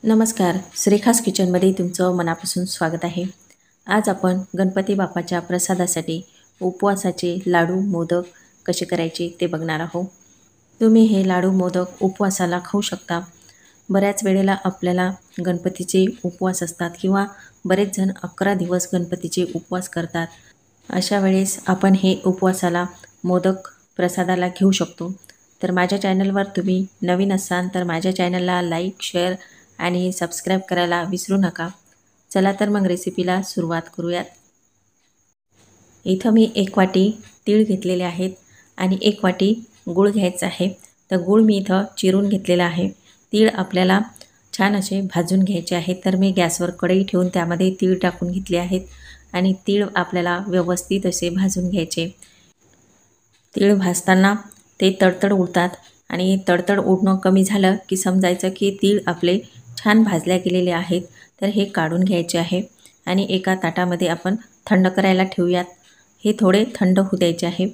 नमस्कार, श्रीखास किचनमध्ये तुमचं मनापासून स्वागत आहे. आज आपण गणपती बाप्पाच्या प्रसादासाठी उपवासाचे लाडू मोदक कसे करायचे ते बघणार आहोत. तुम्ही हे लाडू मोदक उपवासाला खाऊ शकता. बऱ्याच वेळेला आपल्याला गणपतीचे उपवास असतात किंवा बरेच जण 11 दिवस गणपतीचे उपवास करतात. अशा वेळेस आपण हे उपवासाला मोदक प्रसादाला घेऊ शकतो. तर माझ्या चॅनलवर तुम्ही नवीन असाल तर माझ्या चॅनलला लाईक, शेअर आणि सबस्क्राईब करायला विसरू नका. चला तर मग रेसिपीला सुरुवात करूयात. इथं मी 1 वाटी तीळ घेतलेले आहेत आणि 1 वाटी गूळ घ्यायचा आहे. तर गूळ मी इथं चिरून घेतलेला आहे. तीळ आपल्याला छान असे भाजून घ्यायचे आहेत. तर मी गॅसवर कढई ठेवून त्यामध्ये तीळ टाकून घेतले आहेत आणि तीळ आपल्याला व्यवस्थित असे भाजून घ्यायचे. तीळ भाजताना ते तडतड उडतात आणि तडतड उडणं कमी झालं की समजायचं की तीळ आपले छान भाजल्या गेलेले आहेत. तर हे काढून घ्यायचे आहे आणि एका ताटामध्ये आपण थंड करायला ठेवूयात. हे थोडे थंड होऊ द्यायचे आहे.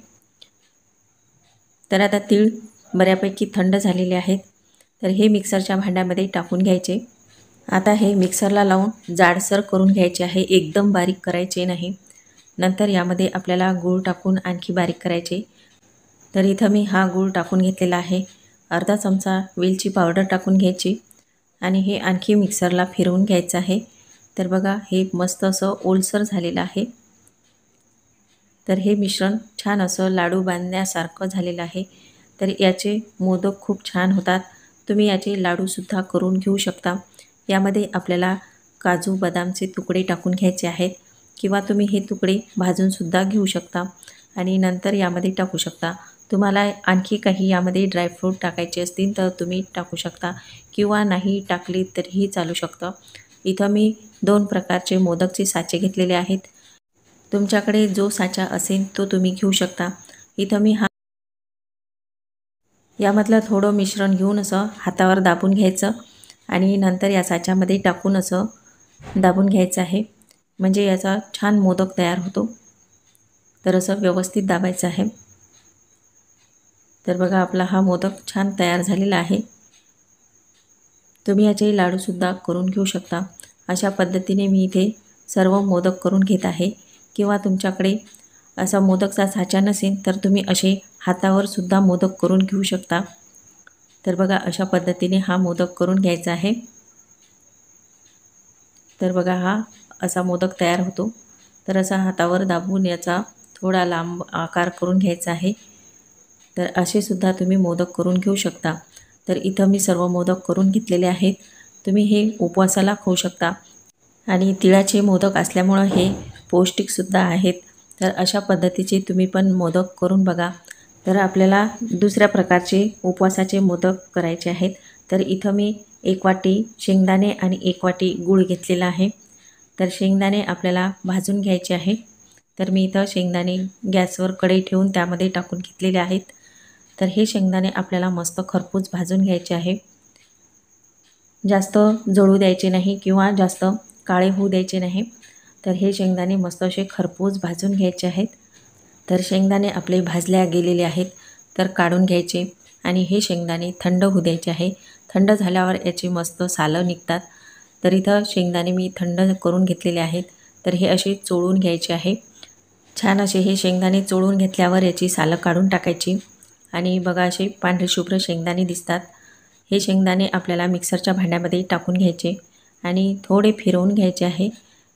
तर आता तीळ बऱ्यापैकी थंड झालेले आहेत. तर हे मिक्सरच्या भांड्यामध्ये टाकून घ्यायचे. आता हे मिक्सरला लावून जाडसर करून घ्यायचे आहे, एकदम बारीक करायचे नाही. नंतर यामध्ये आपल्याला गूळ टाकून आणखी बारीक करायचे. तर इथं मी हा गूळ टाकून घेतलेला आहे. अर्धा चमचा वेलची पावडर टाकून घ्यायची आणि हे आणखी मिक्सरला फिरवून घ्यायचं आहे. तर बघा हे मस्त असं ओलसर झालेलं आहे. तर हे मिश्रण छान असं लाडू बांधण्यासारखं झालेलं आहे. तर याचे मोदक खूप छान होतात. तुम्ही याचे लाडूसुद्धा करून घेऊ शकता. यामध्ये आपल्याला काजू बदामचे तुकडे टाकून घ्यायचे आहेत किंवा तुम्ही हे तुकडे भाजूनसुद्धा घेऊ शकता आणि नंतर यामध्ये टाकू शकता. तुम्हाला आणखी काही यामध्ये ड्रायफ्रूट टाकायचे असतील तर तुम्ही टाकू शकता किंवा नाही टाकले तरीही चालू शकतं. इथं मी 2 प्रकारचे मोदकचे साचे घेतलेले आहेत. तुमच्याकडे जो साचा असेल तो तुम्ही घेऊ शकता. इथं मी यामधलं थोडं मिश्रण घेऊन असं हातावर दाबून घ्यायचं आणि नंतर या साच्यामध्ये टाकून असं दाबून घ्यायचं आहे. म्हणजे याचा छान मोदक तयार होतो. तर असं व्यवस्थित दाबायचं आहे. तर बघा आपला हा मोदक छान तयार झालेला आहे. तुम्ही याचे लाडूसुद्धा करून घेऊ शकता. अशा पद्धतीने मी इथे सर्व मोदक करून घेत आहे. किंवा तुमच्याकडे असा मोदकचा साचा नसेल तर तुम्ही असे हातावर सुद्धा मोदक करून घेऊ शकता. तर बघा अशा पद्धतीने हा मोदक करून घ्यायचा आहे. तर बघा हा असा मोदक तयार होतो. तर असा हातावर दाबून याचा थोडा लांब आकार करून घ्यायचा आहे. तर असे सुद्धा तुम्ही मोदक करून घेऊ शकता. तर इथं मी सर्व मोदक करून घेतलेले आहेत. तुम्ही हे उपवासाला खाऊ शकता आणि तिळाचे मोदक असल्यामुळं हे पौष्टिकसुद्धा आहेत. तर अशा पद्धतीचे तुम्ही पण मोदक करून बघा. तर आपल्याला दुसऱ्या प्रकारचे उपवासाचे मोदक करायचे आहेत. तर इथं मी 1 वाटी शेंगदाणे आणि 1 वाटी गूळ घेतलेला आहे. तर शेंगदाणे आपल्याला भाजून घ्यायचे आहे. तर मी इथं शेंगदाणे गॅसवर कढई ठेवून त्यामध्ये टाकून घेतलेले आहेत. तर हे शेंगदाणे आपल्याला मस्त खरपूस भाजून घ्यायचे आहे. जास्त जळू द्यायचे नाही किंवा जास्त काळे होऊ द्यायचे नाही. तर हे शेंगदाणे मस्त असे खरपूस भाजून घ्यायचे आहेत. तर शेंगदाणे आपले भाजल्या गेलेले आहेत. तर काढून घ्यायचे आणि हे शेंगदाणे थंड होऊ द्यायचे आहे. थंड झाल्यावर याची मस्त सालं निघतात. तर इथं शेंगदाणे मी थंड करून घेतलेले आहेत. तर हे असे चोळून घ्यायचे आहे. छान असे हे शेंगदाणे चोळून घेतल्यावर याची सालं काढून टाकायची आणि बघा असे पांढरे शुभ्र शेंगदाणे दिसतात. हे शेंगदाणे आपल्याला मिक्सरच्या भांड्यामध्ये टाकून घ्यायचे आणि थोडे फिरवून घ्यायचे आहे.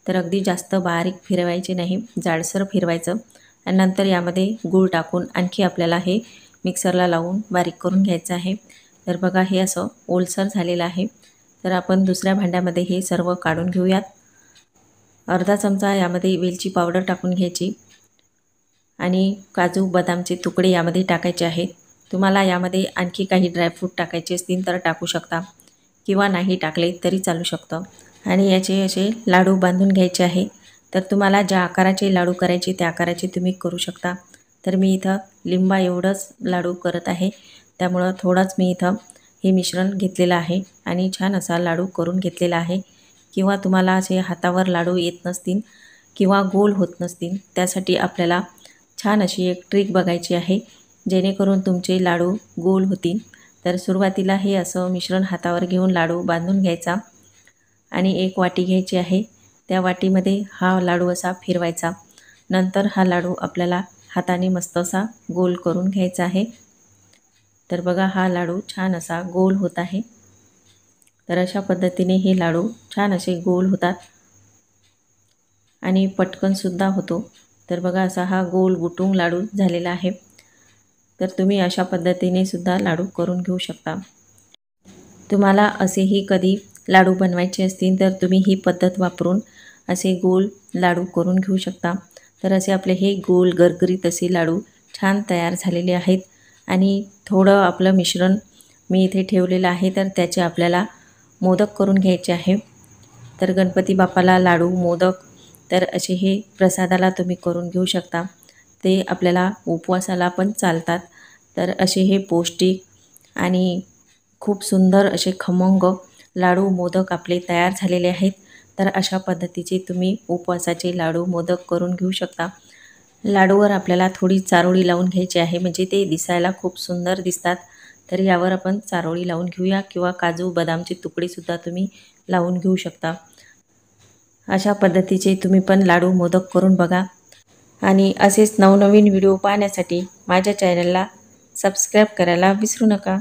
तर अगदी जास्त बारीक फिरवायचे नाही, जाडसर फिरवायचं आणि नंतर यामध्ये गूळ टाकून आणखी आपल्याला हे मिक्सरला लावून बारीक करून घ्यायचं आहे. तर बघा हे असं ओलसर झालेलं आहे. तर आपण दुसऱ्या भांड्यामध्ये हे सर्व काढून घेऊयात. अर्धा चमचा यामध्ये वेलची पावडर टाकून घ्यायची आणि काजू बदामचे तुकडे यामध्ये टाकायचे आहेत. तुम्हाला यामध्ये आणखी काही ड्रायफ्रूट टाकायचे असतील तर टाकू शकता किंवा नाही टाकले तरी चालू शकतं. आणि याचे असे लाडू बांधून घ्यायचे आहे. तर तुम्हाला ज्या आकाराचे लाडू करायचे त्या आकाराचे तुम्ही करू शकता. तर मी इथं लिंबा एवढंच लाडू करत आहे. त्यामुळं थोडाच मी इथं हे मिश्रण घेतलेलं आहे आणि छान असा लाडू करून घेतलेला आहे. किंवा तुम्हाला असे हातावर लाडू येत नसतील किंवा गोल होत नसतील त्यासाठी आपल्याला छान अशी एक ट्रिक बघायची आहे जेणेकरून तुमचे लाडू गोल होतील. तर सुरुवातीला हे असं मिश्रण हातावर घेऊन लाडू बांधून घ्यायचा आणि एक वाटी घ्यायची आहे. त्या वाटीमध्ये हा लाडू असा फिरवायचा. नंतर हा लाडू आपल्याला हाताने मस्त असा गोल करून घ्यायचा आहे. तर बघा हा लाडू छान असा गोल होत आहे. तर अशा पद्धतीने हे लाडू छान असे गोल होतात आणि पटकनसुद्धा होतो. तर बघा असा हा गोल गुटुंग लाडू झालेला आहे. तर तुम्ही अशा पद्धतीने सुद्धा लाडू करून घेऊ शकता. तुम्हाला असेही कधी लाडू बनवायचे असतील तर तुम्ही ही पद्धत वापरून असे गोल लाडू करून घेऊ शकता. तर असे आपले हे गोल गरगरीत असे लाडू छान तयार झालेले आहेत. आणि थोडं आपलं मिश्रण मी इथे ठेवलेलं आहे. तर त्याचे आपल्याला मोदक करून घ्यायचे आहे. तर गणपती बाप्पाला लाडू मोदक तर असे हे प्रसादाला तुम्ही करून घेऊ शकता. ते आपल्याला उपवासाला पण चालतात. तर असे हे पौष्टिक आणि खूप सुंदर असे खमंग लाडू मोदक आपले तयार झालेले आहेत. तर अशा पद्धतीचे तुम्ही उपवासाचे लाडू मोदक करून घेऊ शकता. लाडूवर आपल्याला थोडी चारोळी लावून घ्यायची आहे, म्हणजे ते दिसायला खूप सुंदर दिसतात. तर यावर आपण चारोळी लावून घेऊया किंवा काजू बदामचे तुकडेसुद्धा तुम्ही लावून घेऊ शकता. अशा पद्धतीचे तुम्ही पण लाडू मोदक करून बघा. आणि असेच नवनवीन व्हिडिओ पाहण्यासाठी माझ्या चॅनलला सबस्क्राईब करायला विसरू नका.